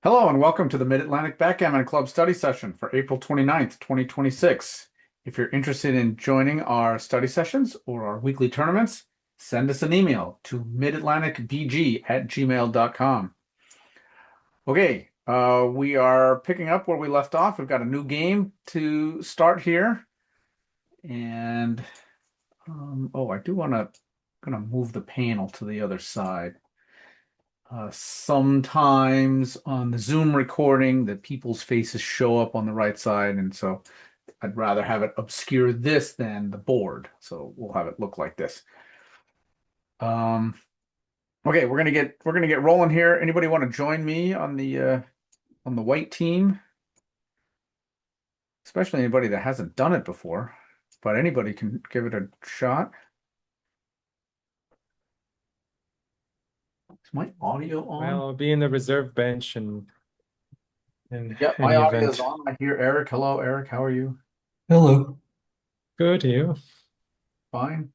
Hello and welcome to the Mid-Atlantic Backgammon Club study session for April 29th, 2026. If you're interested in joining our study sessions or our weekly tournaments, send us an email to midatlanticbg@gmail.com. Okay, we are picking up where we left off. We've got a new game to start here. And I do want to gonna move the panel to the other side. Sometimes on the Zoom recording, the people's faces show up on the right side, and so I'd rather have it obscure this than the board. So we'll have it look like this. Um, okay, we're gonna get rolling here. Anybody want to join me on the white team? Especially anybody that hasn't done it before, but anybody can give it a shot. Is my audio Well, on? I'll be in the reserve bench and in Yep, my any audio is event. on. I hear Eric. Hello, Eric. How are you? Hello. Good, you. Fine.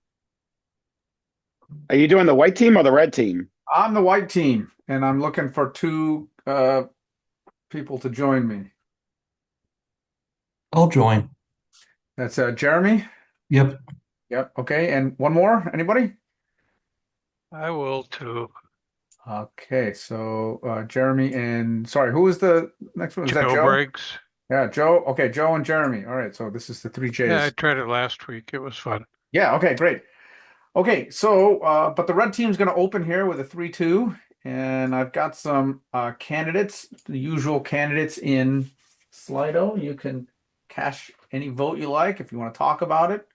Are you doing the white team or the red team? I'm the white team, and I'm looking for two people to join me. I'll join. That's Jeremy. Yep. Yep. Okay. And one more. Anybody? I will too. Okay. So Jeremy and sorry, who was the next one? Was that Joe Joe? Briggs. Yeah, Joe. Okay, Joe and Jeremy. All right. So this is the three Yeah, I J's. tried it last week. It was fun. Yeah. Okay. Great. Okay. So, but the red team's going to open here with a 3-2, and I've got some candidates, the usual candidates in Slido. You can cash any vote you like if you want to talk about it.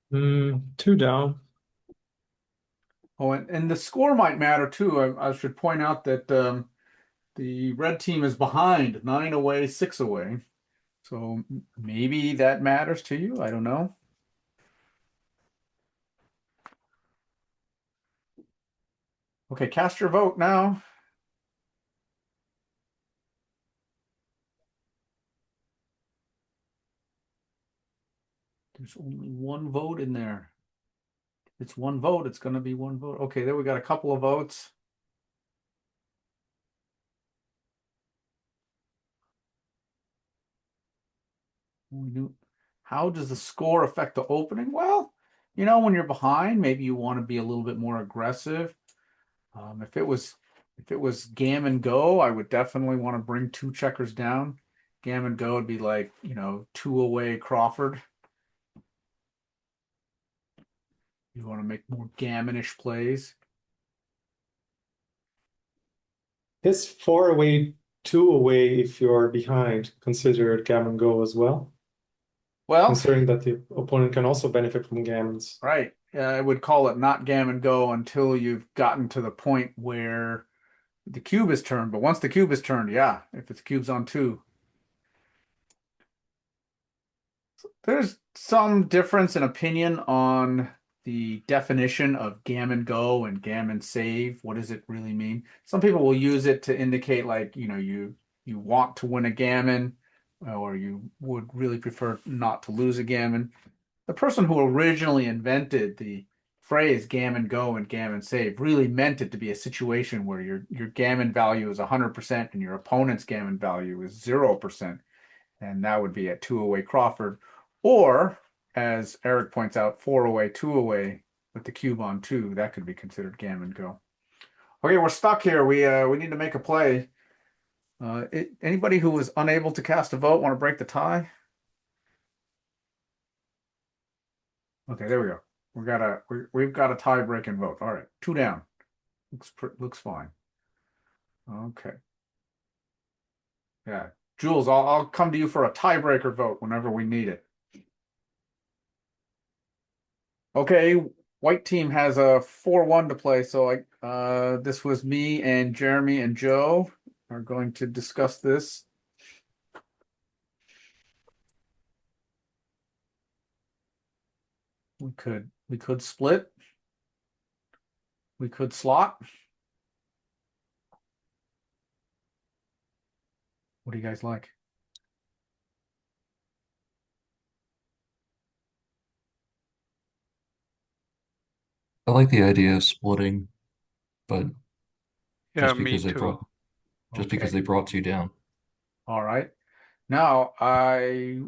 Two down. Oh, and the score might matter too. I should point out that the red team is behind 9 away, 6 away. So maybe that matters to you. I don't know. Okay, cast your vote now. There's only one vote in there. It's one vote. It's going to be one vote. Okay, there we got a couple of votes. We knew. How does the score affect the opening? Well, when you're behind, maybe you want to be a little bit more aggressive. If it was gammon go, I would definitely want to bring two checkers down. Gammon go would be like, 2 away Crawford. You want to make more gammonish plays. Is 4 away, 2 away if you're behind, considered gammon go as well, Well, considering that the opponent can also benefit from gammons. right. I would call it not gammon go until you've gotten to the point where the cube is turned. But once the cube is turned, yeah, if it's cubes on two, there's some difference in opinion on the definition of gammon go and gammon save. What does it really mean? Some people will use it to indicate like, you want to win a gammon or you would really prefer not to lose a gammon. The person who originally invented the phrase gammon go and gammon save really meant it to be a situation where your gammon value is 100% and your opponent's gammon value is 0%. And that would be at 2 away Crawford. Or, as Eric points out, 4 away, 2 away with the cube on two. That could be considered gammon go. Okay, we're stuck here. We need to make a play. Anybody who was unable to cast a vote want to break the tie? Okay, there we go. We've got a tie-breaking vote. All right, two down. Looks fine. Okay. Yeah, Jules, I'll come to you for a tiebreaker vote whenever we need it. Okay, white team has a 4-1 to play, so this was me and Jeremy and Joe are going to discuss this. We could split. We could slot. What do you guys like? I like the idea of splitting, but Yeah, just me because they too. brought just because Okay. they brought you down. All right. Now I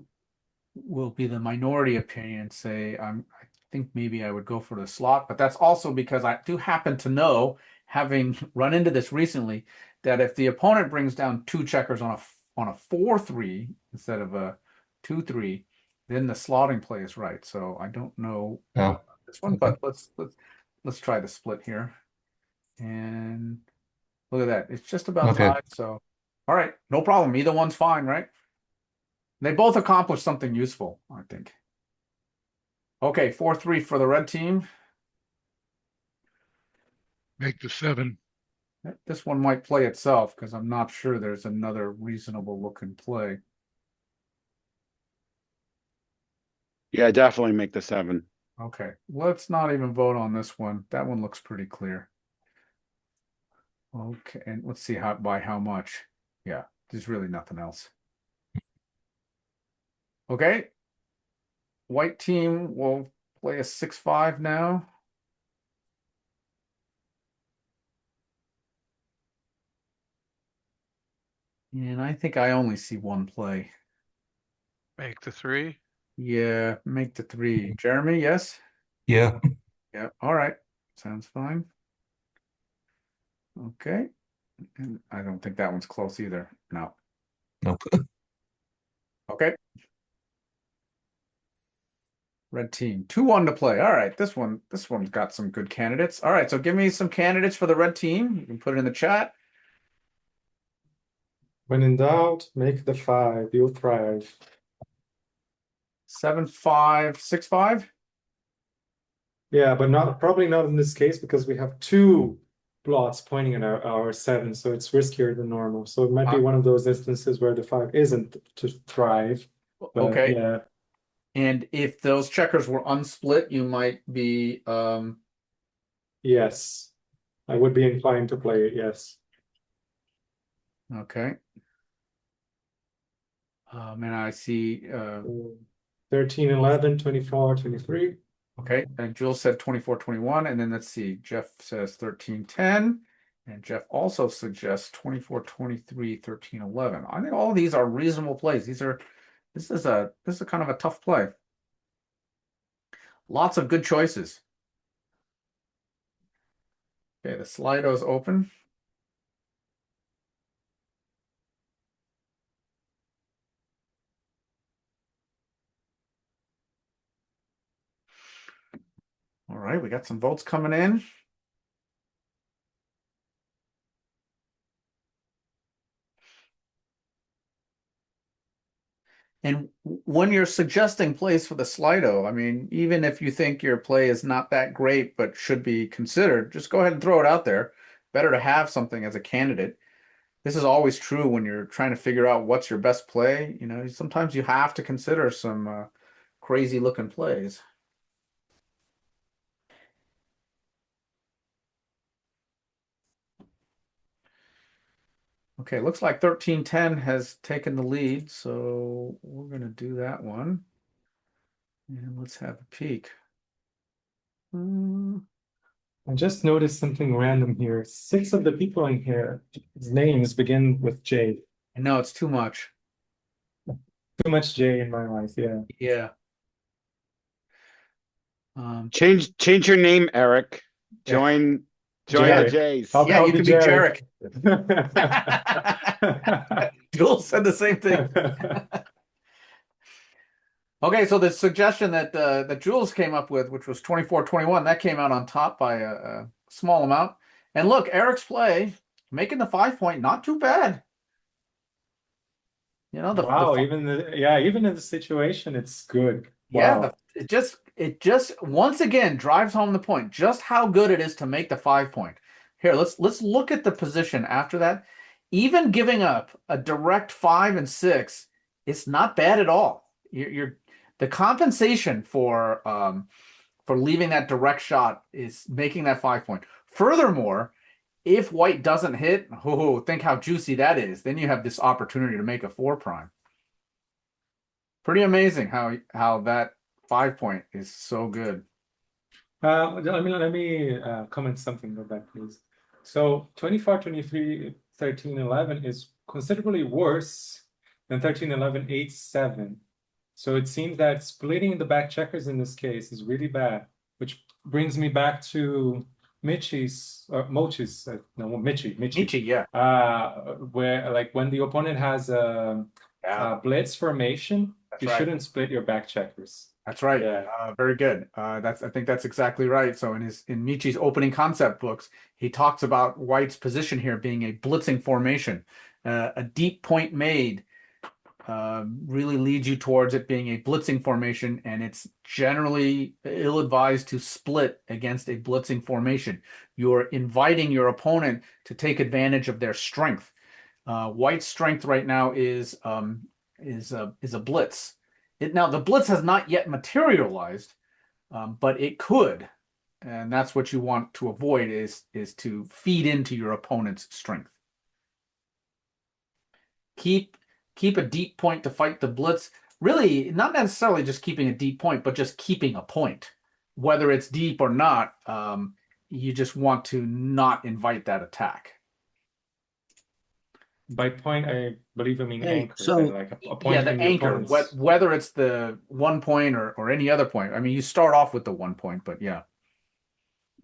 will be the minority opinion and say I think maybe I would go for the slot, but that's also because I do happen to know, having run into this recently, that if the opponent brings down two checkers on a 4-3 instead of a 2-3, then the slotting play is right. So I don't know Oh, this one, okay. but let's try the split here. And look at that. It's just about Okay. tied. So all right, no problem. Either one's fine, right? They both accomplish something useful, I think. Okay, 4-3 for the red team. Make the 7. This one might play itself because I'm not sure there's another reasonable looking play. Yeah, definitely make the 7. Okay, let's not even vote on this one. That one looks pretty clear. Okay, and let's see by how much. Yeah, there's really nothing else. Okay, white team will play a 6-5 now. And I think I only see one play. Make the 3. Yeah, make the 3. Jeremy, yes? Yeah. Yeah, all right. Sounds fine. Okay. And I don't think that one's close either. No. Nope. Okay. Red team. 2-1 to play. All right. This one's got some good candidates. All right. So give me some candidates for the red team. You can put it in the chat. When in doubt, make the 5. You'll thrive. 7-5, 6-5. Yeah, but probably not in this case because we have two blots pointing at our 7, so it's riskier than normal. So it might be Uh, one of those instances where the 5 isn't to thrive. But okay. yeah, And if those checkers were unsplit, you might be yes, I would be inclined to play it, yes. okay. And I see 13, 11, 24, 23. okay. And Jules said 24-21. And then let's see. Jeff says 13-10. And Jeff also suggests 24-23, 13-11. I think all of these are reasonable plays. This is kind of a tough play. Lots of good choices. Okay, the Slido's open. All right, we got some votes coming in. And when you're suggesting plays for the Slido, I mean, even if you think your play is not that great but should be considered, just go ahead and throw it out there. Better to have something as a candidate. This is always true when you're trying to figure out what's your best play. You know, sometimes you have to consider some crazy looking plays. Okay, looks like 13-10 has taken the lead, so we're going to do that one. And let's have a peek. I just noticed something random here. 6 of the people in here, his names begin with J. I know it's too much. Too much J in my life, yeah. Yeah. Change your name, Eric. Yeah. Join the Jarek. Jays. I'll, Yeah, I'll you be can be Jarek. Jarek. Jules said the same thing. Okay, so the suggestion that Jules came up with, which was 24-21, that came out on top by a small amount. And look, Eric's play, making the 5 point, not too bad. You know, Wow, even in the situation, it's good. yeah, Wow. it just once again drives home the point, just how good it is to make the 5 point. Here, let's look at the position after that. Even giving up a direct 5 and 6, it's not bad at all. You're the compensation for leaving that direct shot is making that 5 point. Furthermore, if white doesn't hit, oh, think how juicy that is. Then you have this opportunity to make a 4 prime. Pretty amazing how that 5 point is so good. Let me comment something about that, please. So 24, 23, 13, 11 is considerably worse than 13, 11, 8, 7. So it seems that splitting the back checkers in this case is really bad, which brings me back to Mochi's, no, Michi, Nietzsche, yeah. where like when the opponent has Yeah, blitz formation, that's you right. shouldn't split your back checkers. That's right. Yeah. Very good. I think that's exactly right. So in Michi's opening concept books, he talks about White's position here being a blitzing formation. A deep point made really leads you towards it being a blitzing formation, and it's generally ill-advised to split against a blitzing formation. You're inviting your opponent to take advantage of their strength. White's strength right now is a blitz. Now the blitz has not yet materialized, but it could, and that's what you want to avoid is to feed into your opponent's strength. Keep keep a deep point to fight the blitz. Really, not necessarily just keeping a deep point, but just keeping a point, whether it's deep or not. You just want to not invite that attack. By point, I believe I mean Hey, anchor, so- then like a Yeah, point the in the anchor, opponent's. whether it's the 1 point or any other point. I mean, you start off with the 1 point, but yeah.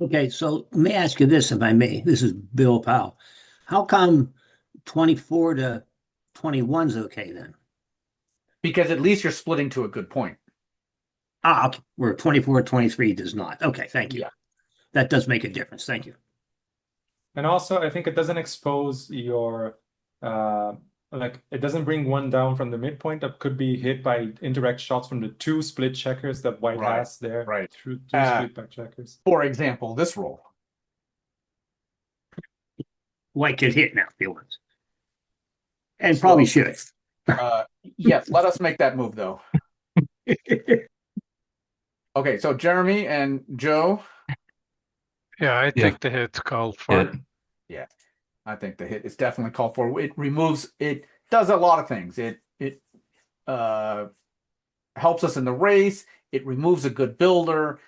Okay, so let me ask you this, if I may. This is Bill Powell. How come 24 to 21 is okay then? Because at least you're splitting to a good point. Ah, okay. Where 24 to 23 does not. Okay, thank you. Yeah. That does make a difference. Thank you. And also, I think it doesn't expose your, like, it doesn't bring one down from the midpoint that could be hit by indirect shots from the two split checkers that White Right, has there. right. Through two split back checkers. For example, this roll. White could hit now if he wants. And probably should. Yes, let us make that move though. Okay, so Jeremy and Joe, Yeah, I Yeah. think the hit's called for. Hit. I think the hit is definitely called for. It does a lot of things. It helps us in the race. It removes a good builder.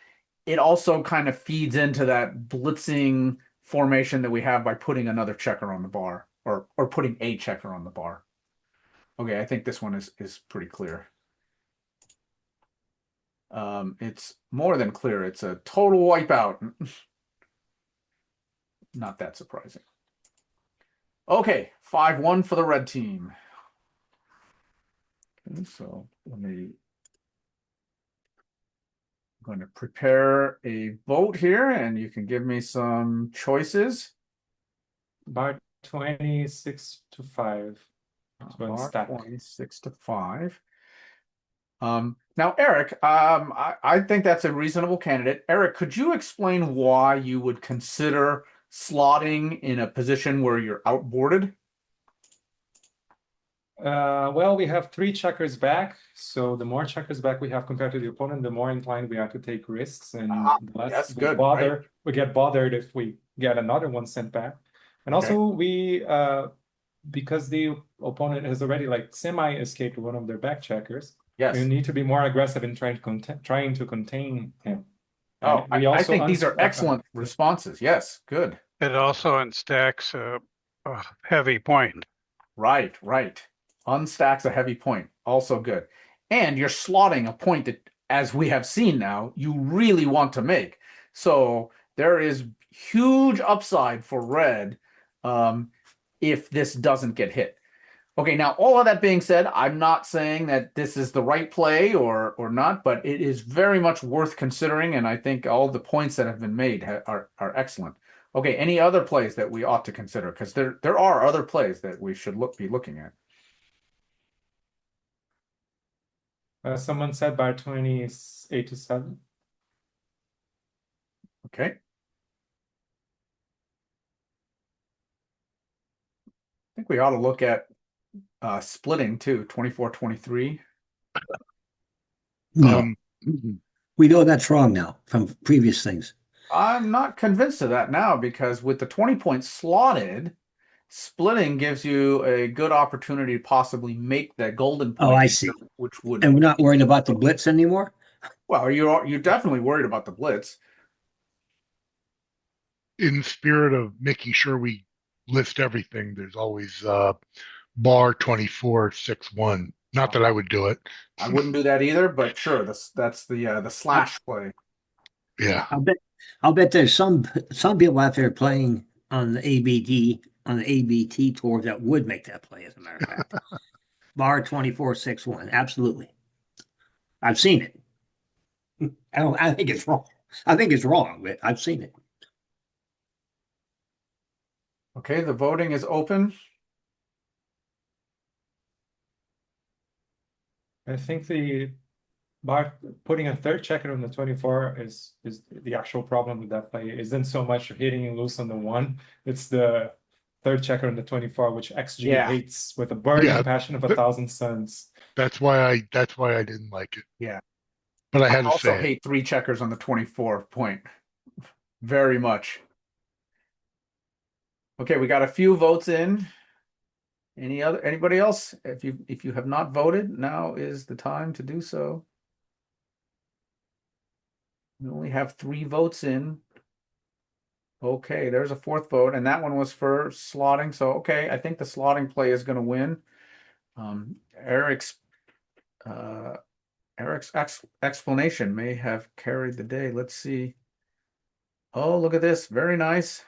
It also kind of feeds into that blitzing formation that we have by putting another checker on the bar or putting a checker on the bar. Okay, I think this one is pretty clear. It's more than clear. It's a total wipeout. Not that surprising. Okay, 5-1 for the red team. Okay, so I'm going to prepare a vote here, and you can give me some choices. Bar 26 to 5. So Bar stack. 26 to 5. Now, Eric, I think that's a reasonable candidate. Eric, could you explain why you would consider slotting in a position where you're outboarded? Well, we have 3 checkers back, so the more checkers back we have compared to the opponent, the more inclined we are to take risks, and the less that's we good, bother. right? We get bothered if we get another one sent back, and Okay. also we because the opponent has already like semi-escaped one of their back checkers. Yes. We need to be more aggressive in trying to contain him. Oh, And we I also think these are excellent responses. Yes, good. It also unstacks a heavy point. Right, right. Unstacks a heavy point. Also good. And you're slotting a point that, as we have seen now, you really want to make. So there is huge upside for red if this doesn't get hit. Okay, now all of that being said, I'm not saying that this is the right play or not, but it is very much worth considering, and I think all the points that have been made are excellent. Okay, any other plays that we ought to consider? Because there are other plays that we should be looking at. someone said bar 28 to 7. Okay. I think we ought to look at splitting too, 24-23. No. We know that's wrong now from previous things. I'm not convinced of that now because with the 20 points slotted, splitting gives you a good opportunity to possibly make that golden point. Oh, I see. Which would, And we're not worried about the blitz anymore? well, you're definitely worried about the blitz. in spirit of making sure we list everything, there's always bar 2461. Not that I would do it. I wouldn't do that either, but sure, that's the I'll, slash play. Yeah. I'll bet there's some people out there playing on the ABT tour that would make that play, as a matter of fact. Bar 2461. Absolutely. I've seen it. I think it's wrong. I think it's wrong, but I've seen it. Okay, the voting is open. I think putting a third checker on the 24 is the actual problem with that play. Isn't so much hitting loose on the 1, it's the third checker on the 24, which XG Yeah. hates with a burning Yeah, passion of a th- thousand suns. that's why I didn't like it. Yeah. But I I had to also say it. hate 3 checkers on the 24 point very much. Okay, we got a few votes in. Anybody else? If you have not voted, now is the time to do so. We only have 3 votes in. Okay, there's a 4th vote, and that one was for slotting. So okay, I think the slotting play is going to win. Eric's explanation may have carried the day. Let's see. Oh, look at this. Very nice.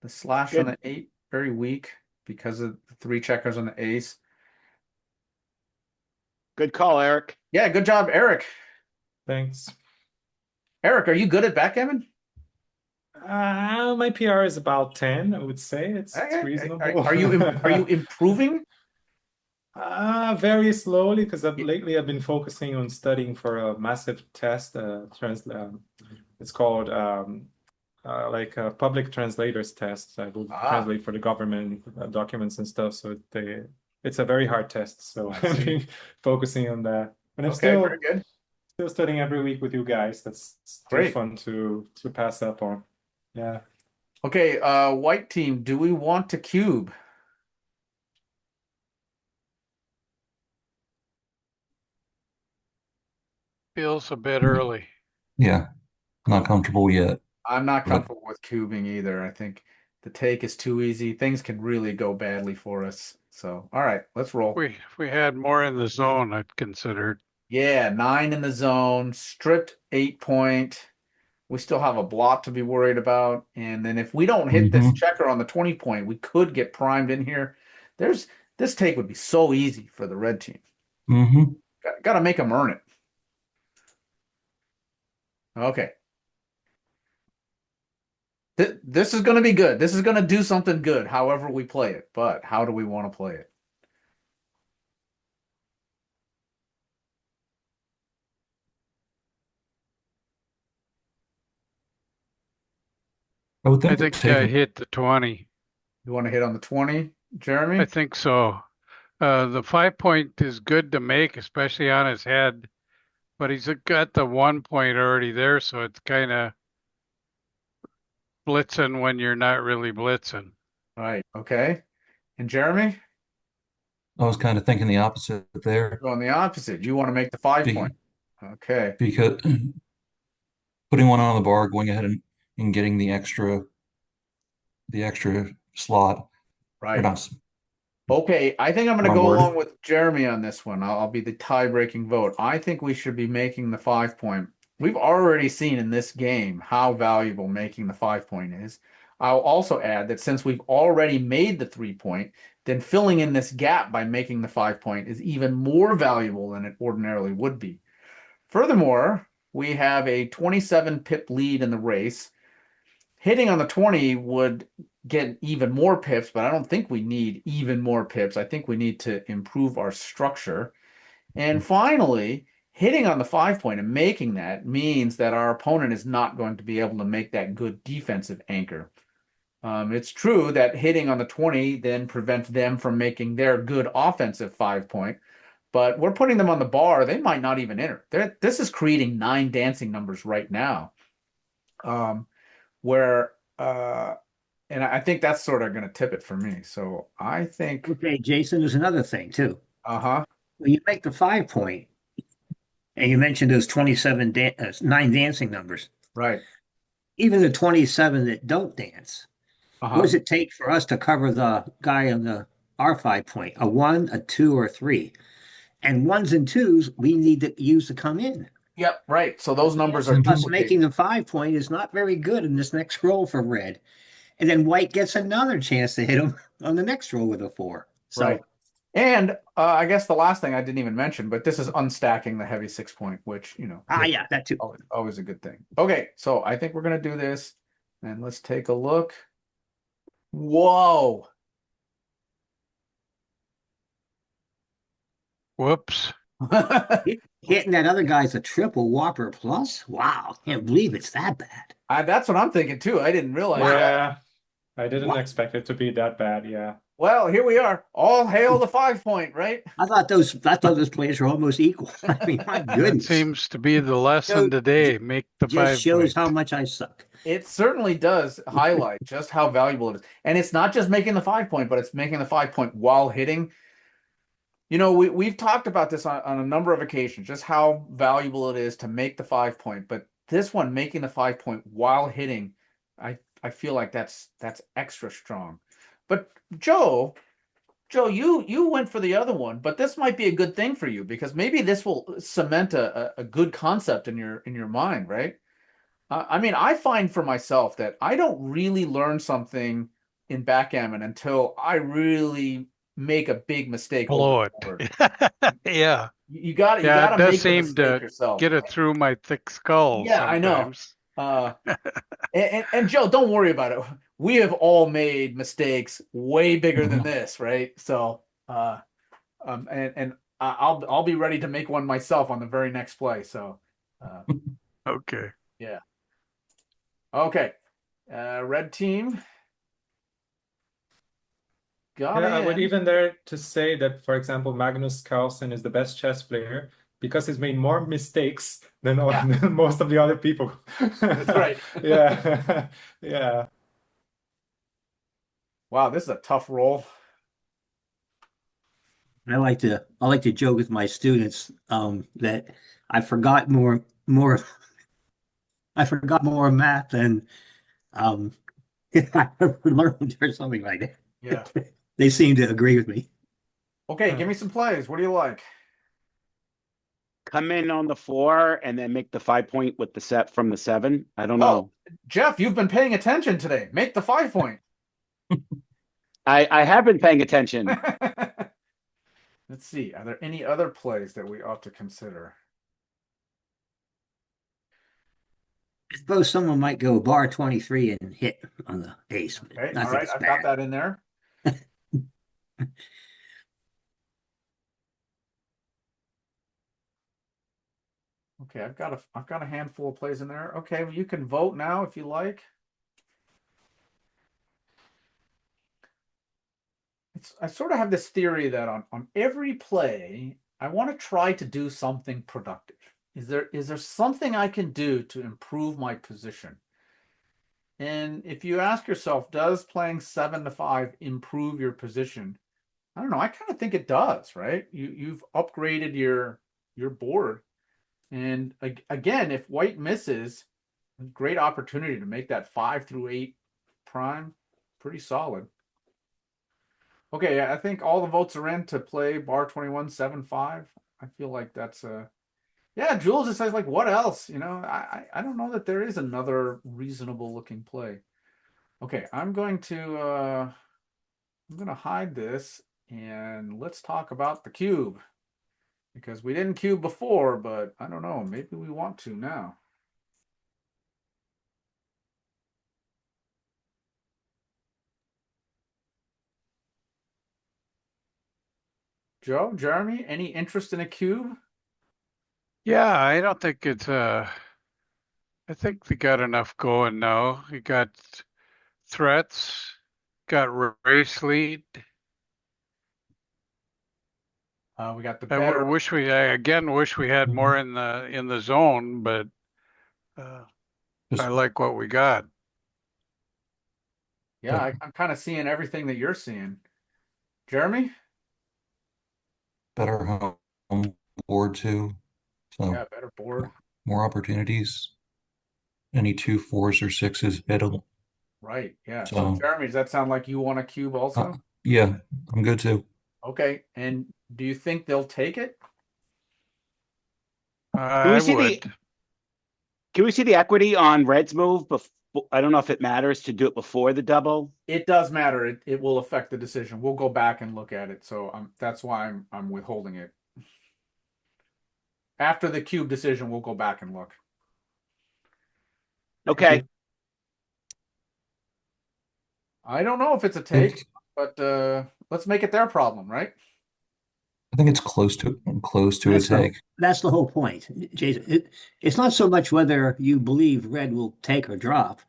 The slash on Good. the 8, very weak because of the 3 checkers on the ace. Good call, Eric. Yeah, good job, Eric. Thanks. Eric, are you good at backgammon? My PR is about 10, I would say. It's Okay. reasonable. Are you improving? Very slowly, because lately I've been focusing on studying for a massive test. It's called like a public translators test. I will translate for the government documents and stuff. So it's a very hard test. So I've been focusing on that. And I'm Okay, very good. still studying every week with you guys. That's too Great. fun to pass up on. Yeah. Okay, white team, do we want to cube? Feels a bit early. Yeah. Not comfortable yet. I'm not But comfortable with cubing either. I think the take is too easy. Things can really go badly for us. So, all right, let's roll. If we had more in the zone, I'd consider. Yeah, 9 in the zone, stripped 8 point. We still have a blot to be worried about. And then if we don't hit this checker on the 20 point, we could get primed in here. This take would be so easy for the red team. Mm-hmm. Got to make them earn it. Okay. This is going to be good. This is going to do something good, however we play it. But how do we want to play it? I would I think think I taking hit the 20. You want to hit on the 20, Jeremy? I think so. The 5 point is good to make, especially on his head, but he's got the 1 point already there, so it's kind of blitzing when you're not really blitzing. Right. Okay. And Jeremy? I was kind of thinking the opposite there Going the opposite. You want to make the 5 be, point. Okay. because putting one on the bar, going ahead and getting the extra slot. Or Right. not, Okay, I think I'm going to wrong go word. along with Jeremy on this one. I'll be the tie-breaking vote. I think we should be making the 5 point. We've already seen in this game how valuable making the 5 point is. I'll also add that since we've already made the 3 point, then filling in this gap by making the 5 point is even more valuable than it ordinarily would be. Furthermore, we have a 27 pip lead in the race. Hitting on the 20 would get even more pips, but I don't think we need even more pips. I think we need to improve our structure. And finally, hitting on the 5 point and making that means that our opponent is not going to be able to make that good defensive anchor. It's true that hitting on the 20 then prevents them from making their good offensive 5 point, but we're putting them on the bar. They might not even enter. This is creating 9 dancing numbers right now, where and I think that's sort of going to tip it for me. So I think, Okay, Jason, there's another thing too. uh-huh. When you make the 5 point, and you mentioned those 9 dancing numbers, Right. Even the 27 that don't dance. What Uh-huh. does it take for us to cover the guy on the our 5 point? A one, a two, or three? And ones and twos we need to use to come in. Yep, right. So The those numbers chance are of us Mhm. making duplicating. the 5 point is not very good in this next roll for red. And then white gets another chance to hit him on the next roll with a four. Right. So, And I guess the last thing I didn't even mention, but this is unstacking the heavy 6 point, which, yeah, that too. always a good thing. Okay, so I think we're gonna do this, and let's take a look. Whoa. Whoops. Hitting that other guy's a triple whopper plus. Wow, can't believe it's that bad. That's what I'm thinking too. I didn't realize Wow. that. Yeah, I didn't What? expect it to be that bad. Yeah. Well, here we are. All hail the 5 point, right? I thought those players were almost equal. I mean, my That goodness. seems to be the So, lesson today. Make the just five shows how point. much I suck. It certainly does highlight just how valuable it is. And it's not just making the 5 point, but it's making the 5 point while hitting. We've talked about this on a number of occasions, just how valuable it is to make the 5 point. But this one, making the 5 point while hitting, I feel like that's extra strong. But Joe, you went for the other one, but this might be a good thing for you because maybe this will cement a good concept in your mind, right? I mean, I find for myself that I don't really learn something in backgammon until I really make a big mistake over Blow the it. board. Yeah. You Yeah, it gotta does make the seem mistake to yourself. get it through my thick skull Yeah, I know. sometimes. Uh, and Joe, don't worry about it. We have all made mistakes way bigger than Mhm. this, right? So, and I'll be ready to make one myself on the very next play. So, uh, Okay. yeah. Okay. Red team got Yeah, I would in. even dare to say that, for example, Magnus Carlsen is the best chess player because he's made more mistakes than, Yeah, than most of the other people. that's right. Yeah, yeah. Wow, this is a tough roll. I like to joke with my students that I forgot more I forgot more math than um, I ever learned or something like Yeah. that. They seem to agree with me. Okay, Huh. give me some plays. What do you like? Come in on the 4 and then make the 5 point with the set from the 7. I don't Oh, know. Jeff, you've been paying attention today. Make the 5 point. I have been paying attention. Let's see. Are there any other plays that we ought to consider? I suppose someone might go bar 23 and hit on the ace, but Okay, I all think right, it's I've got bad. that in there. Okay, I've got a handful of plays in there. Okay, well, you can vote now if you like. I sort of have this theory that on every play, I want to try to do something productive. Is there something I can do to improve my position? And if you ask yourself, does playing 7 to 5 improve your position? I don't know. I kind of think it does, right? You've upgraded your board. And again, if white misses, great opportunity to make that 5 through 8 prime pretty solid. Okay, I think all the votes are in to play bar 21 7-5. I feel like that's yeah, Jules just says like what else? I don't know that there is another reasonable looking play. Okay, I'm gonna hide this and let's talk about the cube because we didn't cube before, but I don't know, maybe we want to now. Joe, Jeremy, any interest in a cube? Yeah, I don't think it's I think we got enough going now. We got threats, got race lead. We got the I better. wish we had more Mhm. in the zone, but uh, I Just like what we got. Yeah, but I'm kind of seeing everything that you're seeing. Jeremy? better home board too. Yeah, So better board. more opportunities. any 2 4s or 6s hittable. Right. Yeah. So So Jeremy, does that sound like you want a cube also? yeah, I'm good too. Okay. And do you think they'll take it? Can we I see the would. can we see the equity on Red's move? I don't know if it matters to do it before the double. It does matter. It will affect the decision. We'll go back and look at it. So that's why I'm withholding it. After the cube decision, we'll go back and look. Okay. I don't know if it's a I take, think but let's make it their problem, right? I think it's close to a take. That's the whole point, Jason. It's not so much whether you believe red will take or drop.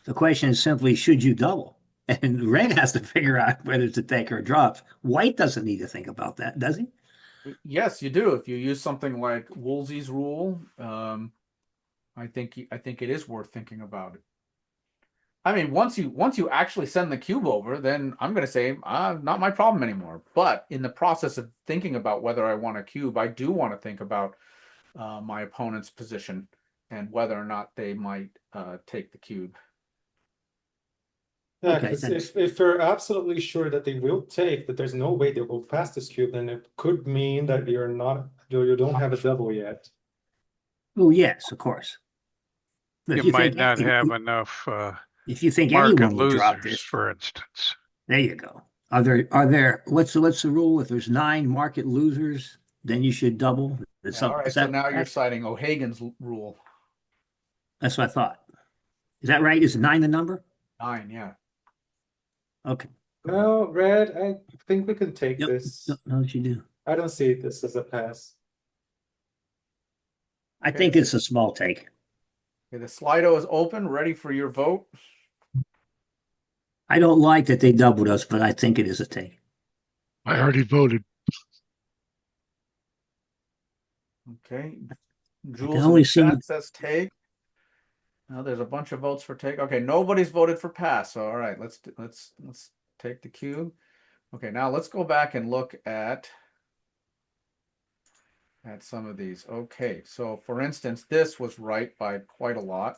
The question is simply, should you double? And red has to figure out whether to take or drop. White doesn't need to think about that, does he? Yes, you do. If you use something like Woolsey's rule, I think it is worth thinking about it. I mean, once you actually send the cube over, then I'm going to say, not my problem anymore. But in the process of thinking about whether I want a cube, I do want to think about my opponent's position and whether or not they might take the cube. Yeah, Okay, because thanks. if you're absolutely sure that they will take, that there's no way they will pass this cube, then it could mean that you don't have a double yet. Well, yes, of course. But You if you might think not have enough if you think market anyone will drop losers, this, for instance. there you go. Are there what's the rule? If there's 9 market losers, then you should double. Is Yeah, all right. is So that now you're correct? citing O'Hagan's rule. That's what I thought. Is that right? Is 9 the number? 9, yeah. Okay. No, Red, I think we can take Yep. this. No, that you do. I don't see this as a pass. I Okay, think it's a small take. Okay, the Slido is open, ready for your vote. I don't like that they doubled us, but I think it is a take. I already voted. Okay. I Jules can in only the see chat says take. Now there's a bunch of votes for take. Okay, nobody's voted for pass. So all right, let's take the cube. Okay, now let's go back and look at some of these. Okay, so for instance, this was right by quite a lot.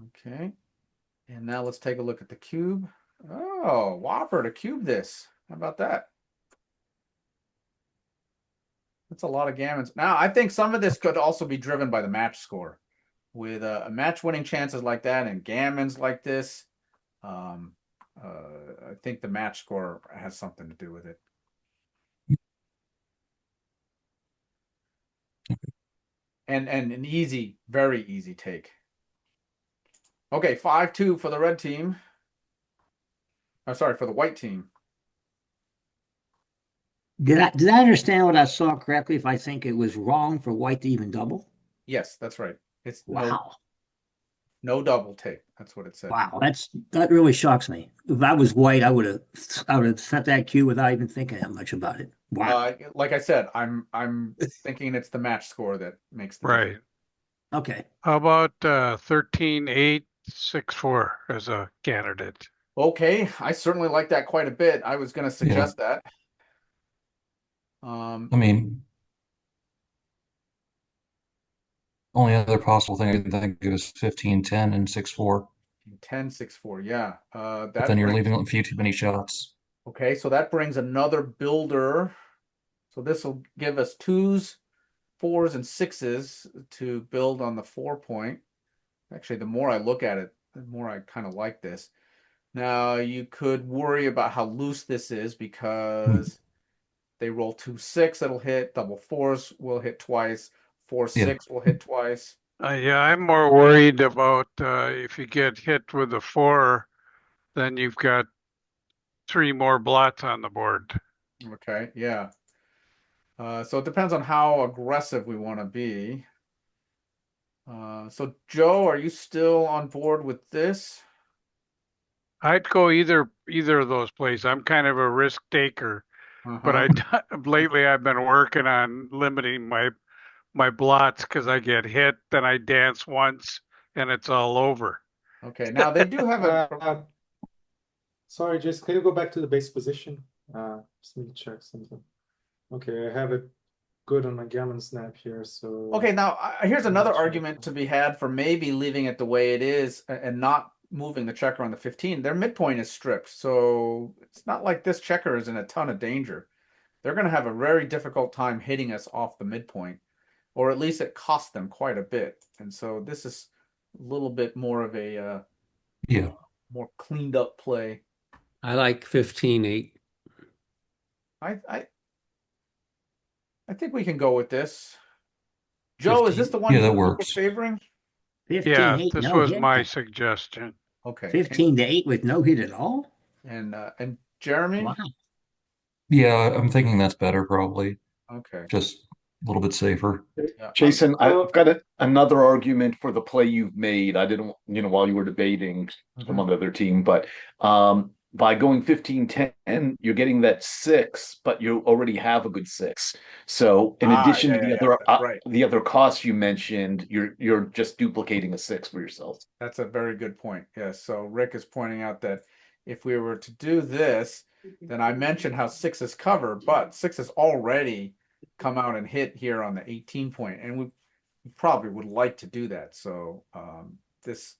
Okay, and now let's take a look at the cube. Oh, Whopper to cube this. How about that? That's a lot of gammons. Now, I think some of this could also be driven by the match score. With a match winning chances like that and gammons like this, I think the match score has something to do with it. And an easy, very easy take. Okay, 5-2 for the red team. Oh, sorry, for the white team. Did I understand what I saw correctly if I think it was wrong for white to even double? Yes, that's right. It's Wow. no double take. That's what it said. Wow, that really shocks me. If I was white, I would have sent that cue without even thinking that much about it. Wow. Like I said, I'm thinking it's the match score that makes the difference. Right. Okay. How about 13-8-6-4 as a candidate? Okay, I certainly like that quite a bit. I was going to suggest that. I mean, only other possible thing I can think of is 15-10 and 6-4. 10-6-4, yeah. But That then you're brings, leaving a few too many shots. okay, so that brings another builder. So this will give us 2s, 4s, and 6s to build on the 4-point. Actually, the more I look at it, the more I kind of like this. Now, you could worry about how loose this is because they roll 2-6, that'll hit. Double 4s will hit twice. 4-6 will hit twice. Yeah, I'm more worried about if you get hit with a 4, then you've got 3 more blots on the board. Okay, yeah. So it depends on how aggressive we want to be. So Joe, are you still on board with this? I'd go either of those plays. I'm kind of a risk taker, but lately I've been working on limiting my blots because I get hit, then I dance once, and it's all over. Okay, now they do have a. Sorry, just can you go back to the base position? Just need to check something. Okay, I have it good on my gammon snap here. So Okay, now here's I'm another not sure. argument to be had for maybe leaving it the way it is and not moving the checker on the 15. Their midpoint is stripped, so it's not like this checker is in a ton of danger. They're going to have a very difficult time hitting us off the midpoint, or at least it costs them quite a bit. And so this is a little bit more of a Yeah. more cleaned up play. I like 15-8. I I think we can go with this. Joe, is this 15. the one Yeah, that you were works. favoring? 15-8, this no was hit. my suggestion. Okay. 15-8 with no hit at all? And Jeremy? Wow. Yeah, I'm thinking that's better probably. Okay. Just a little bit safer. Yeah. Jason, So- I've got another argument for the play you've made. I didn't, while you were debating from on the other team, but by going 15-10, you're getting that 6, but you already have a good 6. So in addition to that's right. the other costs you mentioned, you're just duplicating a 6 for yourself. That's a very good point. Yes. So Rick is pointing out that if we were to do this, then I mentioned how 6 is covered, but 6 has already come out and hit here on the 18 point, and we probably would like to do that. So this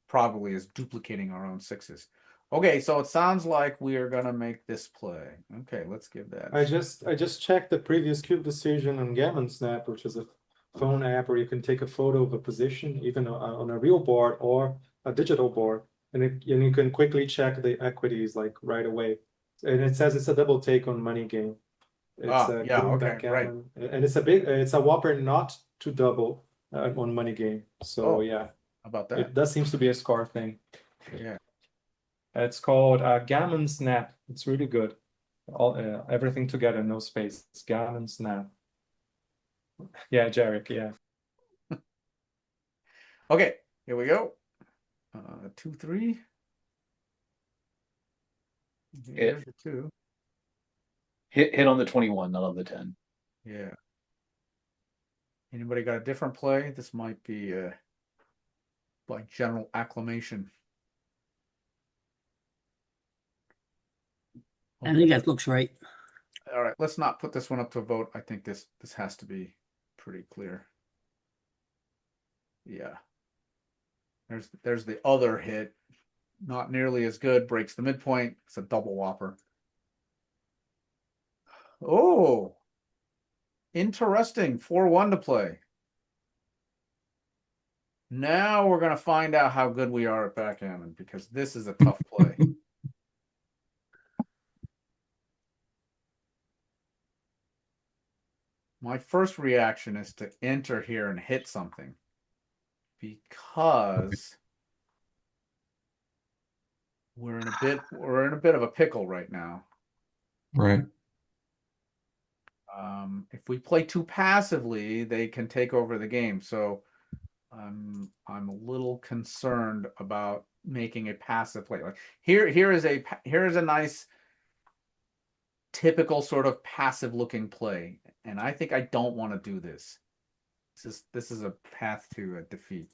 probably is duplicating our own 6s. Okay, so it sounds like we are gonna make this play. Okay, let's give that. I just checked the previous cube decision on Gammon Snap, which is a phone app where you can take a photo of a position, even on a real board or a digital board, and you can quickly check the equities like right away. And it says it's a double take on money game. It's a yeah, game okay, backgammon, and it's a whopper not to double on money game. So Oh. yeah, How about it that? does seems to be a score thing. Yeah. It's called Gammon Snap. It's really good. All everything together, no space. It's Gammon Snap. Yeah, Jarek. Yeah. Okay, here we go. 2-3. Here's the 2. Hit on the 21, not on the 10. Yeah. Anybody got a different play? This might be by general acclamation. I think that looks right. All right, let's not put this one up to a vote. I think this has to be pretty clear. Yeah. There's the other hit. Not nearly as good. Breaks the midpoint. It's a double whopper. Oh, interesting. 4-1 to play. Now we're going to find out how good we are at backgammon, because this is a tough play. My first reaction is to enter here and hit something, because we're in a bit of a pickle right now. Right. If we play too passively, they can take over the game. So I'm a little concerned about making a passive play. Like here is a nice typical sort of passive looking play, and I think I don't want to do this. This is a path to a defeat.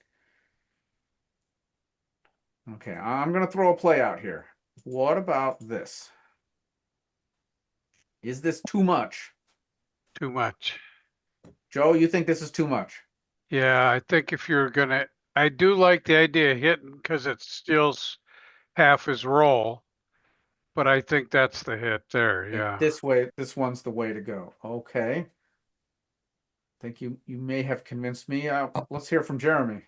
Okay, I'm gonna throw a play out here. What about this? Is this too much? Too much. Joe, you think this is too much? Yeah, I think if you're gonna, I do like the idea of hitting because it steals half his roll, but I think that's the hit there. Yeah. This one's the way to go. Okay. I think you may have convinced me. Let's hear from Jeremy.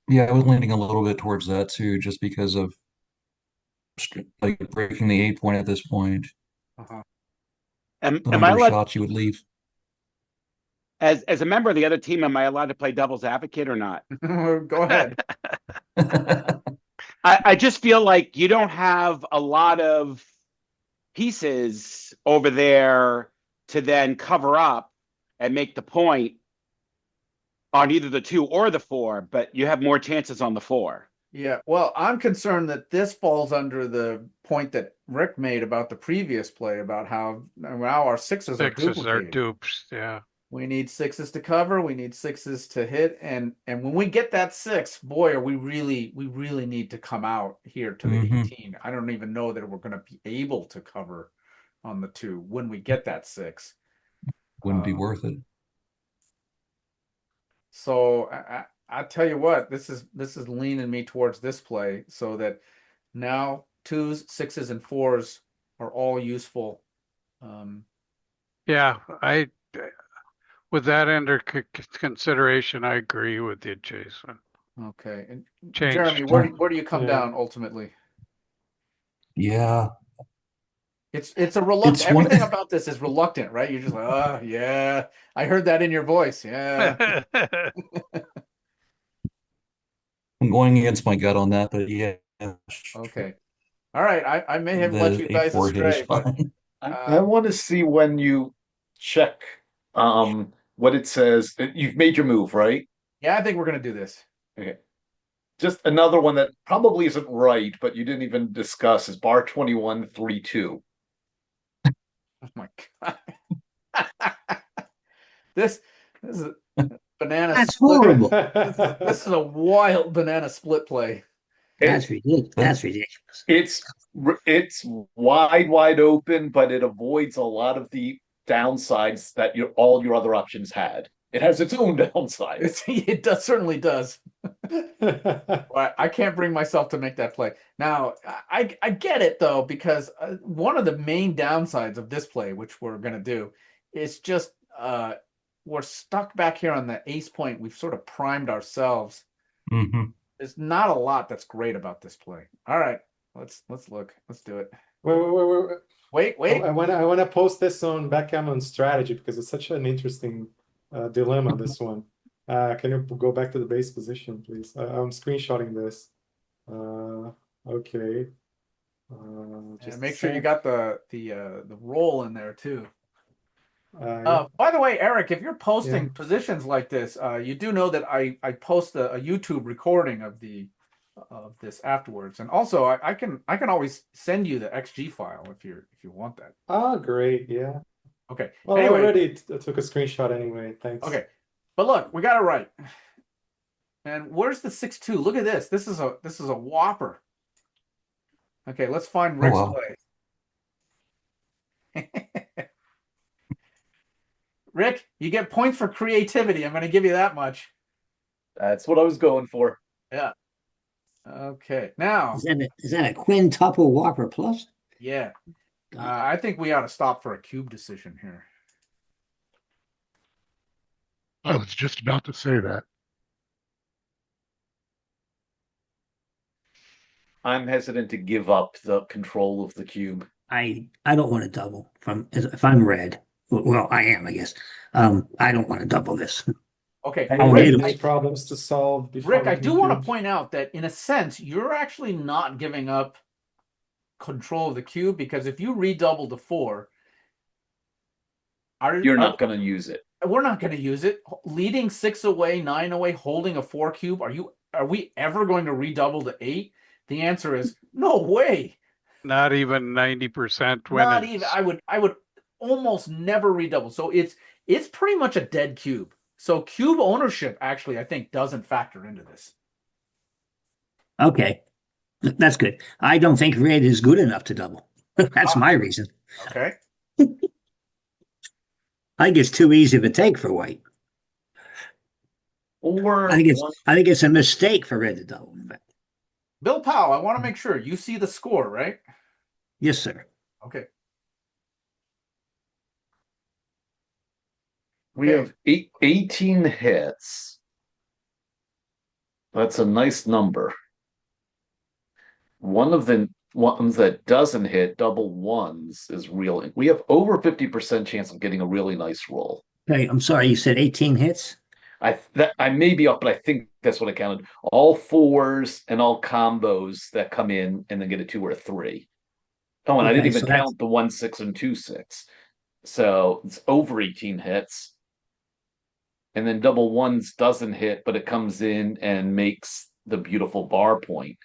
Yeah, I was leaning a little bit towards that too, just because of like breaking the 8 point at this point. Uh-huh. The Am number I of allowed, shots you would leave. as a member of the other team, am I allowed to play devil's advocate or not? Go ahead. I just feel like you don't have a lot of pieces over there to then cover up and make the point on either the 2 or the 4, but you have more chances on the 4. Yeah, well, I'm concerned that this falls under the point that Rick made about the previous play about how now our 6s are Sixes are duplicated. dupes. Yeah. We need 6s to cover. We need 6s to hit, and when we get that 6, boy, we really need to come out here to the 18. I don't even know that we're going to be able to cover on the 2 when we get that 6. Wouldn't be Uh, worth it. so I tell you what, this is leaning me towards this play, so that now twos, sixes, and fours are all useful. Um, Yeah, with that under consideration, I agree with you, Jason. okay, and Jeremy, Changed. where do you come Yeah. down ultimately? Yeah, It's a reluctant. it's one. Everything about this is reluctant, right? You're just like, oh yeah, I heard that in your voice. Yeah. I'm going against my gut on that, but yeah, Okay. All right. I may have led the you guys 8-4 hit is astray, but fine. I want to see when you check what it says. You've made your move, right? yeah, I think we're gonna do this. Okay. Just another one that probably isn't right, but you didn't even discuss is bar 21 3-2. Oh my God. This this is a banana That's split. horrible. This is a wild banana split play. That's It, ridiculous. That's ridiculous. it's wide open, but it avoids a lot of the downsides that all your other options had. It has its own downsides. It does certainly does. Well, I can't bring myself to make that play. Now, I get it though, because one of the main downsides of this play, which we're gonna do, is just we're stuck back here on the ace point. We've sort of primed ourselves. Hmm. There's not a lot that's great about this play. All right, let's look. Let's do it. Wait. Wait. I wanna post this on Backgammon strategy because it's such an interesting dilemma. This one. Can you go back to the base position, please? I'm screenshotting this. Okay. Just And a make sure you sec. got the roll in there too. Yeah. By the way, Eric, if you're posting Yeah. positions like this, you do know that I post a YouTube recording of this afterwards, and also I can always send you the XG file if you want that. Great. Yeah. Okay. Well, I Anyway, already took a screenshot anyway. Thanks. okay, but look, we got it right. And where's the 6-2? Look at this. This is a whopper. Okay, let's find Oh Rick's well. play. Rick, you get points for creativity. I'm going to give you that much. That's what I was going for. Yeah. Okay. Now, Is that a quintuple Whopper plus? yeah. I think we ought to stop for a cube decision here. I was just about to say that. I'm hesitant to give up the control of the cube. I don't want to double if I'm red. Well, I am, I guess. I don't want to double this. Okay. I'll Rick, need Any problems to solve before Rick, we I can do want cube? to point out that in a sense, you're actually not giving up control of the cube, because if you redouble to 4, You're not going to use it. we're not going to use it. Leading 6 away, 9 away, holding a 4 cube. Are we ever going to redouble to 8? The answer is no way. Not even 90% Not winning. even. I would almost never redouble. So it's pretty much a dead cube. So cube ownership actually, I think, doesn't factor into this. Okay, that's good. I don't think red is good enough to double. That's my reason. Okay. I think it's too easy of a take for white. Or I think it's a mistake for red to double. In fact. Bill Powell, I want to make sure you see the score, right? Yes, sir. Okay. we have 18 hits. That's a nice number. One of the ones that doesn't hit, double ones, is real. We have over 50% chance of getting a really nice roll. Okay, I'm sorry. You said 18 hits. I may be up, but I think that's what I counted. All fours and all combos that come in and then get a 2 or a 3. Oh, and I didn't Okay, even so count the 1-6 and 2-6. So it's over 18 hits. And then double ones doesn't hit, but it comes in and makes the beautiful bar point.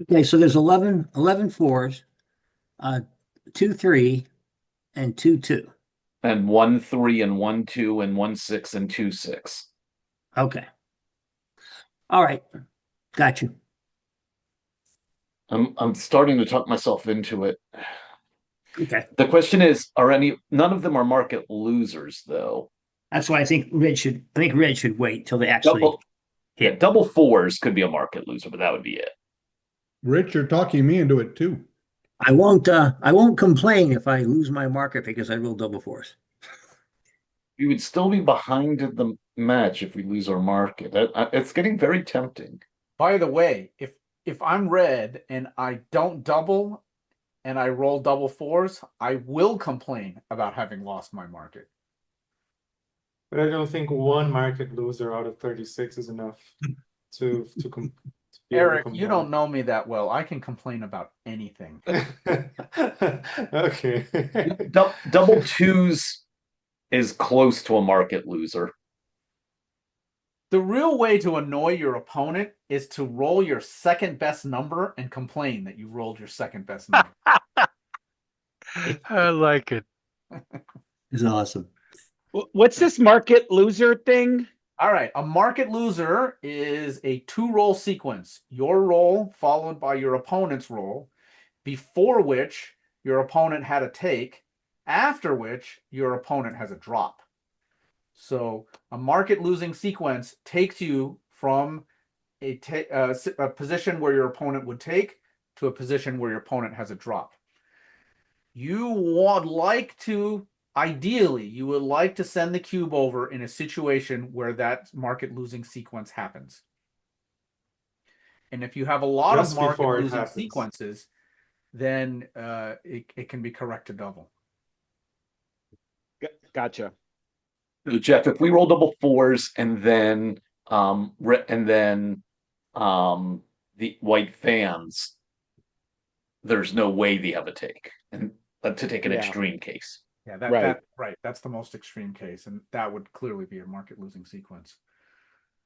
okay, so there's 11 fours, 2 3, and 2 2. And 1-3 and 1-2 and 1-6 and 2-6. Okay. All right. Got you. I'm starting to talk myself into it. Okay. The question is, none of them are market losers though. That's why I think Red should wait till they actually Double, yeah, hit. double fours could be a market loser, but that would be it. Rich, you're talking me into it too. I won't complain if I lose my market because I roll double fours. We would still be behind in the match if we lose our market. It's getting very tempting. By the way, if I'm red and I don't double and I roll double fours, I will complain about having lost my market. But I don't think one market loser out of 36 is enough to be able to Eric, you complain. don't know me that well. I can complain about anything. Okay. Double twos is close to a market loser. The real way to annoy your opponent is to roll your second best number and complain that you rolled your second best number. I like it. It's awesome. What's this market loser thing? All right, a market loser is a 2-roll sequence. Your roll followed by your opponent's roll, before which your opponent had a take, after which your opponent has a drop. So a market losing sequence takes you from a position where your opponent would take to a position where your opponent has a drop. Ideally, you would like to send the cube over in a situation where that market losing sequence happens. And if you have a lot Just of market before it losing happens. sequences, then it can be correct to double. Gotcha. So Jeff, if we roll double fours and then the white fans, there's no way they have a take. And to take an Yeah. extreme case. Yeah, Right. That's the most extreme case, and that would clearly be a market losing sequence.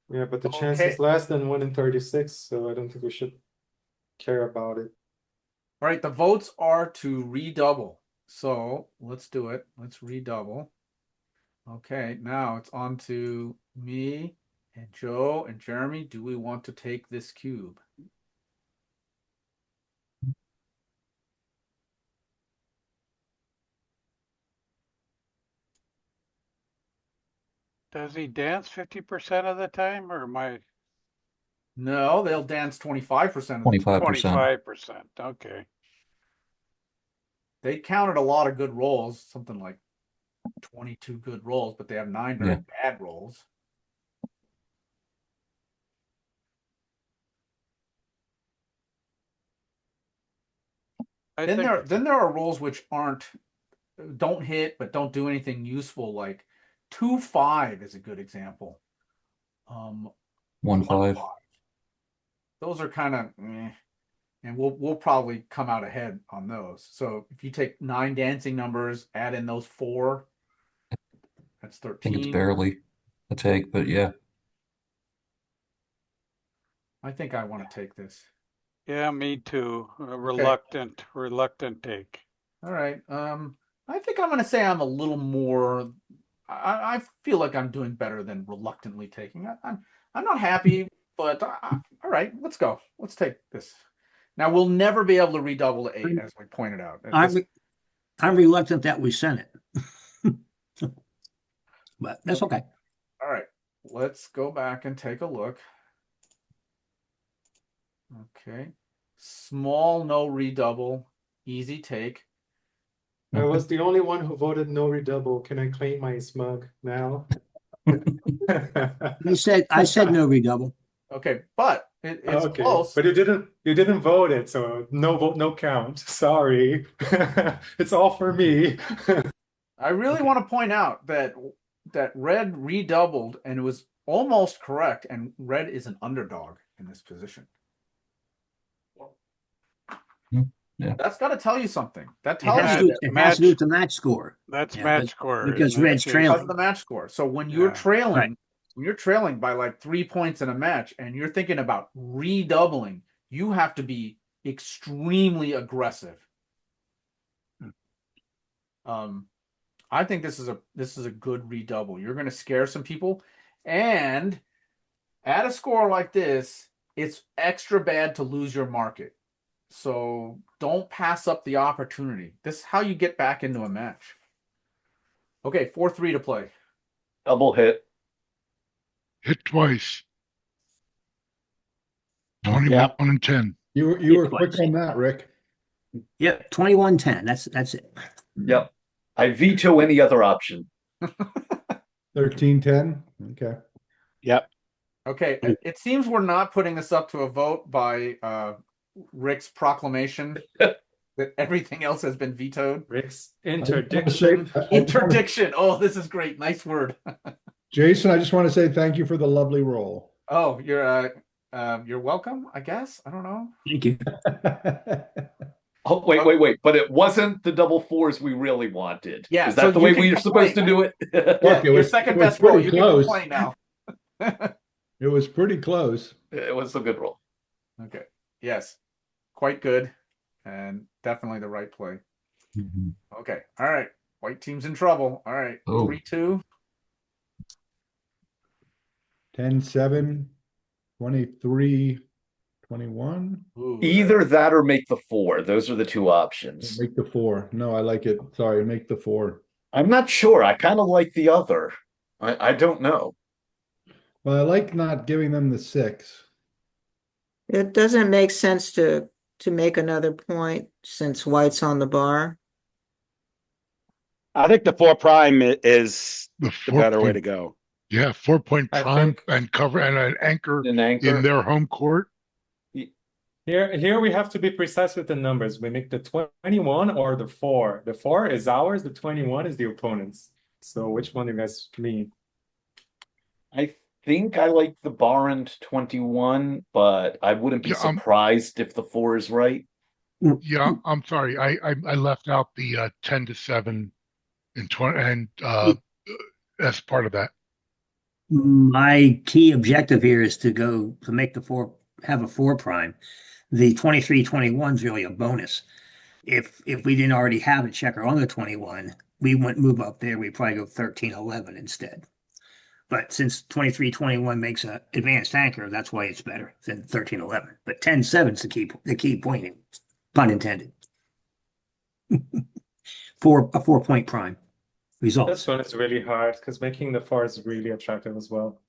Yeah, but the Okay. chance is less than 1 in 36, so I don't think we should care about it. All right, the votes are to redouble. So let's do it. Let's redouble. Okay, now it's on to me and Joe and Jeremy. Do we want to take this cube? Does he dance 50% of the time, or am I No, they'll dance 25% of the time. 25%. 25%? Okay. They counted a lot of good rolls, something like 22 good rolls, but they have 9 very Yeah. bad rolls. Then there are rolls which don't hit but don't do anything useful, like 2-5 is a good example. 1-5. Those are kind of and we'll probably come out ahead on those. So if you take 9 dancing numbers, add in those 4, that's I think it's 13. barely a take, but yeah. I think I want to take this. Yeah, me too. Reluctant take. All right. I think I'm going to say I'm a little more. I feel like I'm doing better than reluctantly taking. I'm not happy, but all right. Let's go. Let's take this. Now we'll never be able to redouble to 8, as we pointed out. I'm reluctant that we sent it, but that's okay. All right. Let's go back and take a look. Okay. Small no redouble, easy take. I was the only one who voted no redouble. Can I claim my smug now? I said no redouble. Okay, but it's Okay, close. but you didn't vote it, so no vote, no count. Sorry, it's all for me. I really want to point out that red redoubled and it was almost correct, and red is an underdog in this position. Yeah. That's got to tell you something. That It tells has you to, it has to do with the match score. That's Yeah, match score. because in that red's case. trailing. because of the match score. So when you're Yeah. trailing, when you're trailing by like 3 points in a match and you're thinking about redoubling, you have to be extremely aggressive. I think this is a good redouble. You're going to scare some people, and at a score like this, it's extra bad to lose your market. So don't pass up the opportunity. This is how you get back into a match. Okay, 4-3 to play. Double hit. Hit twice. Oh, 21 and 10. You were Hit quick twice. on that, Rick. Yep, 21-10. That's it. Yep. I veto any other option. 13-10. Okay. Yep. Okay, it seems we're not putting this up to a vote by Rick's proclamation that everything else has been vetoed. Rick's I interdiction. just wanna Interdiction. Oh, this is great. Nice word. Jason, I just want to say thank you for the lovely roll. Oh, you're welcome, I guess. I don't know. Thank you. Oh, wait. But it wasn't the double fours we really wanted. Yeah, Is so that the you way can we are supposed to complain. do it? Yeah, Look, your it second was best roll. pretty You close. can complain now. It was pretty close. It was a good roll. Okay. Yes. Quite good. And definitely the right play. mhm. Okay. All right. White team's in trouble. All right. Oh. 3-2. 10-7, 23, 21. Ooh, Either that or make the four. Those are the two options. Make the 4. No, I like it. Sorry, make the 4. I'm not sure. I kind of like the other. I don't know. Well, I like not giving them the 6. It doesn't make sense to make another point since white's on the bar. I think the 4 prime is The the 4 better way point, to go. yeah, 4-point I prime think- and cover and an anchor An anchor. in their home court. Here we have to be precise with the numbers. We make the 21 or the 4. The 4 is ours, the 21 is the opponent's. So which one do you guys mean? I think I like the bar and 21, but I wouldn't be Yeah, surprised if the four is right. Yeah, I'm sorry. I left out the 10-7 and 20 and as part of that. My key objective here is to make the 4, have a 4 prime. The 23-21 is really a bonus. If we didn't already have a checker on the 21, we wouldn't move up there. We'd probably go 13-11 instead. But since 23-21 makes an advanced anchor, that's why it's better than 13-11. But 10-7 is the key point, pun intended. For a 4-point prime results. This one is really hard because making the 4 is really attractive as well.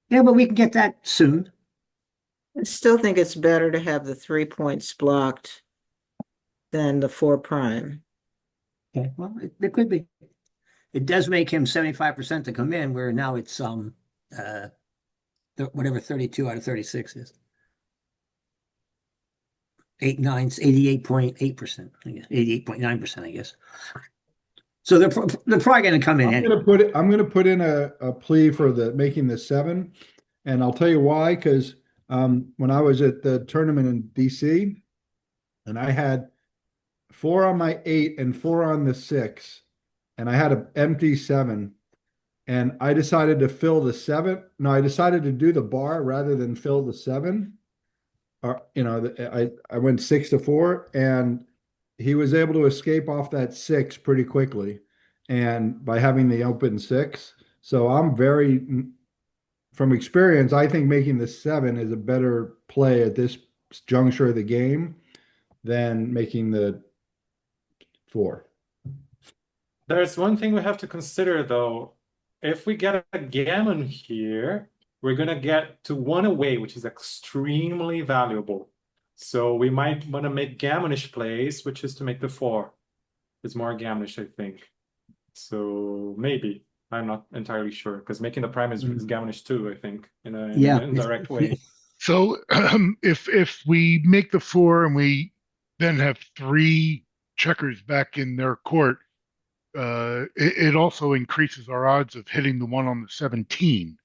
Yeah, but we can get that soon. I still think it's better to have the 3 points blocked than the 4 prime. Okay, well, it could be. It does make him 75% to come in, where now it's whatever 32 out of 36 is. 88.8%, I guess, 88.9%, I guess. So they're probably going to come in I'm anyway. gonna put in a plea for the making the 7, and I'll tell you why. Because when I was at the tournament in DC, and I had 4 on my 8 and 4 on the 6, and I had an empty 7, and I decided to fill the 7. No, I decided to do the bar rather than fill the 7. Or I went 6-4, and he was able to escape off that 6 pretty quickly, and by having the open 6. So from experience, I think making the 7 is a better play at this juncture of the game than making the 4. There's one thing we have to consider though. If we get a gammon here, we're gonna get to 1 away, which is extremely valuable. So we might want to make gammonish plays, which is to make the 4. It's more gammonish, I think. So maybe. I'm not entirely sure because making the prime is gammonish too, I think, in an indirect way. So if we make the 4 and we then have 3 checkers back in their court, it also increases our odds of hitting the one on the 17,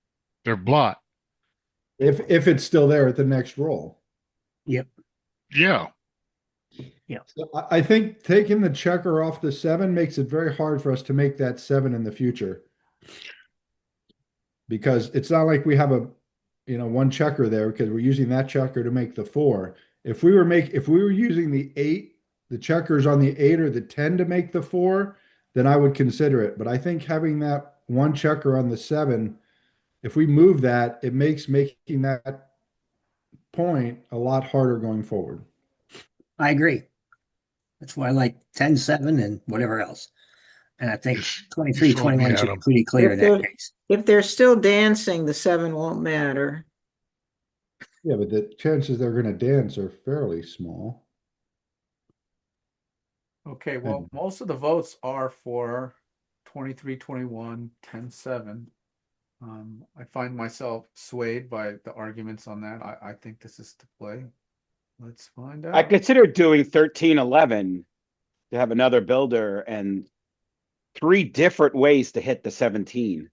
their blot. If it's still there at the next roll. Yep. Yeah. Yeah. So I think taking the checker off the 7 makes it very hard for us to make that 7 in the future. Because it's not like we have one checker there, because we're using that checker to make the 4. If we were using the 8, the checkers on the 8 or the 10 to make the 4, then I would consider it. But I think having that 1 checker on the 7, if we move that, it makes making that point a lot harder going forward. I agree. That's why I like 10-7 and whatever else. And I think You 23, sold me, 21 should be Adam. pretty clear in that case. If they're still dancing, the 7 won't matter. Yeah, but the chances they're going to dance are fairly small. Okay, well, most of the votes are for 23, 21, 10, 7. I find myself swayed by the arguments on that. I think this is to play. Let's find I out. considered doing 13-11 to have another builder and 3 different ways to hit the 17.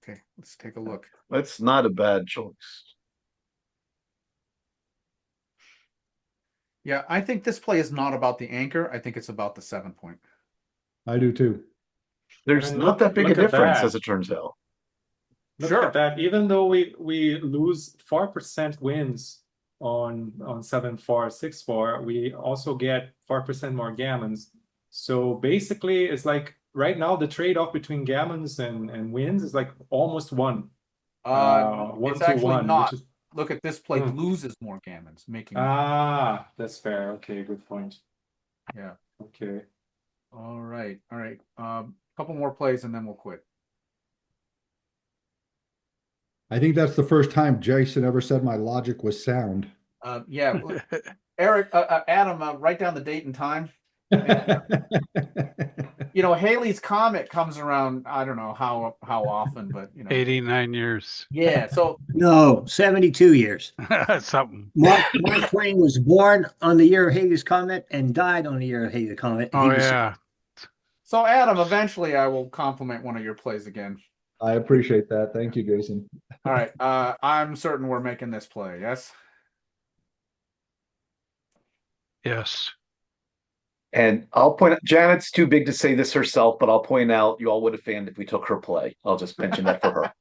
Okay, let's take a look. That's not a bad choice. Yeah, I think this play is not about the anchor. I think it's about the 7-point. I do too. There's And not that big a look at difference, that. as it turns out. Look Sure. at that. Even though we lose 4% wins on 7-4, 6-4, we also get 4% more gammons. So basically, it's like right now the trade-off between gammons and wins is like almost one. One It's to actually one, not. which is Look at this play, loses more gammons, making that's fair. Okay, good point. yeah. Okay. All right, all right. Couple more plays and then we'll quit. I think that's the first time Jason ever said my logic was sound. Yeah, Eric, Adam, write down the date and time. You know, Haley's Comet comes around, I don't know how often, but you know. 89 years. Yeah, so No, 72 years. Something. Mark Twain was born on the year of Halley's Comet and died on the year of Halley's Comet. Oh, yeah. so Adam, eventually I will compliment one of your plays again. I appreciate that. Thank you, Jason. All right, I'm certain we're making this play, yes? Yes. And I'll point out, Janet's too big to say this herself, but I'll point out you all would have fanned if we took her play. I'll just mention that for her.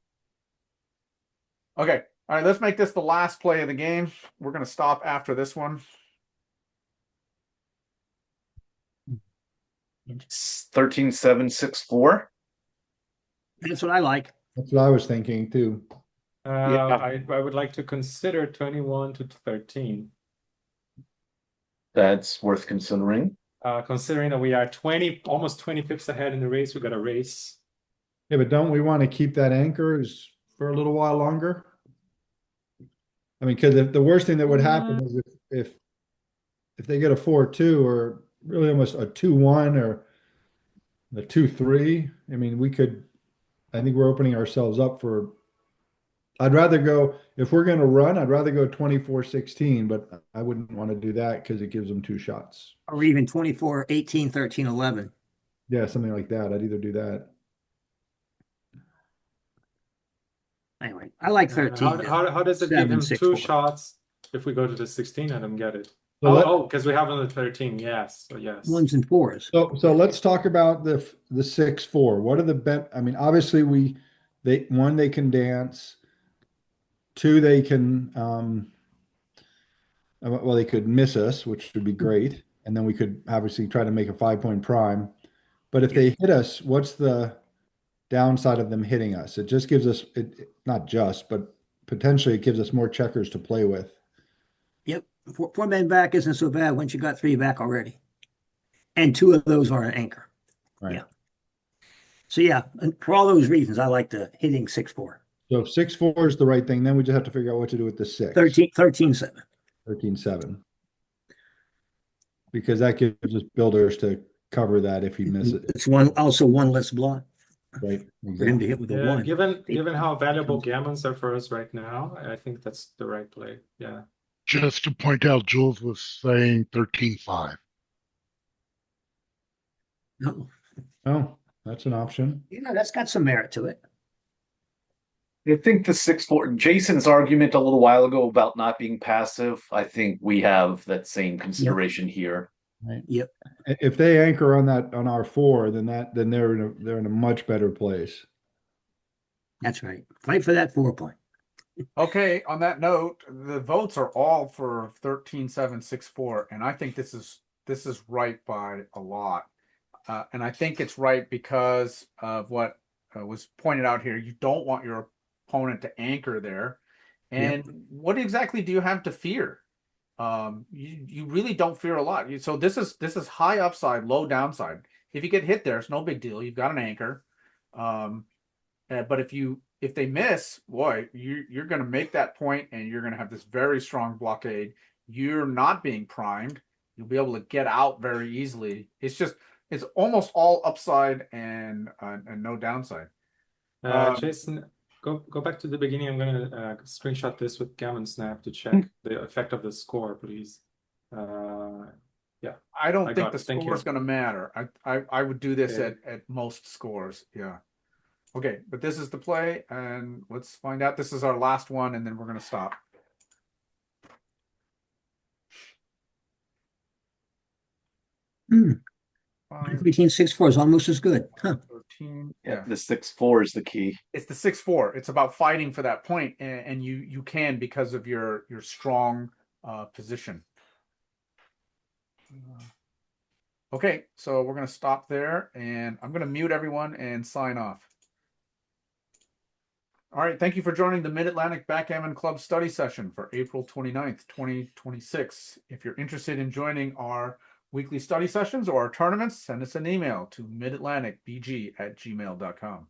Okay, all right, let's make this the last play of the game. We're going to stop after this one. 13-7-6-4. That's what I like. That's what I was thinking too. I would like to consider 21 to 13. That's worth considering. Considering that we are almost 20 pips ahead in the race, we got a race. Yeah, but don't we want to keep that anchor for a little while longer? I mean, because the worst thing that would happen is if they get a 4-2 or really almost a 2-1 or a 2-3, I mean, I think we're opening ourselves up for. I'd rather go, if we're going to run, I'd rather go 24-16, but I wouldn't want to do that because it gives them 2 shots. Or even 24, 18, 13, 11. Yeah, something like that. I'd either do that. Anyway, I like 13. How does it give 7, him 6, 2 4. shots if we go to the 16? I don't get it. So Because we have on the 13, yes. So yes. 1s and 4s. So let's talk about the 6-4. What are the I mean, obviously they can dance. 2, they can well, they could miss us, which would be great, and then we could obviously try to make a 5-point prime. But if they hit us, what's the downside of them hitting us? It just gives us not just, but potentially it gives us more checkers to play with. Yep. 4 men back isn't so bad once you got 3 back already. And 2 of those are an anchor. Right. Yeah. So yeah, and for all those reasons, I like the hitting 6-4. So if 6-4 is the right thing, then we just have to figure out what to do with the 6. 13-7. 13-7. Because that gives us builders to cover that if he misses it. It's also one less block. Right. For him to hit with a 1. Given how valuable gammons are for us right now, I think that's the right play. Yeah. Just to point out, Jules was saying 13-5. No. Oh, that's an option. That's got some merit to it. I think the 6-4, Jason's argument a little while ago about not being passive, I think we have that same consideration here. Right. Yep. If they anchor on our 4, then they're in a much better place. That's right. Fight for that 4-point. Okay, on that note, the votes are all for 13-7-6-4, and I think this is right by a lot. And I think it's right because of what was pointed out here. You don't want your opponent to anchor there. And what exactly do you have to fear? You really don't fear a lot. So this is high upside, low downside. If you get hit there, it's no big deal. You've got an anchor. But if they miss, boy, you're going to make that point, and you're going to have this very strong blockade. You're not being primed. You'll be able to get out very easily. It's almost all upside and no downside. Jason, go back to the beginning. I'm gonna screenshot this with Gammon Snap to check the effect of the score, please. Yeah, I don't I think got the it. Thank score is you. going to matter. I would do this Okay. at most scores. Yeah. Okay, but this is the play, and let's find out. This is our last one, and then we're going to stop. Hmm. 5, 6-4 is almost as good. Huh. 13. Yeah, Yeah. the 6-4 is the key. It's the 6-4. It's about fighting for that point, and you can because of your strong position. Okay, so we're going to stop there, and I'm going to mute everyone and sign off. All right, thank you for joining the Mid-Atlantic Backgammon Club study session for April 29th, 2026. If you're interested in joining our weekly study sessions or our tournaments, send us an email to midatlanticbg@gmail.com.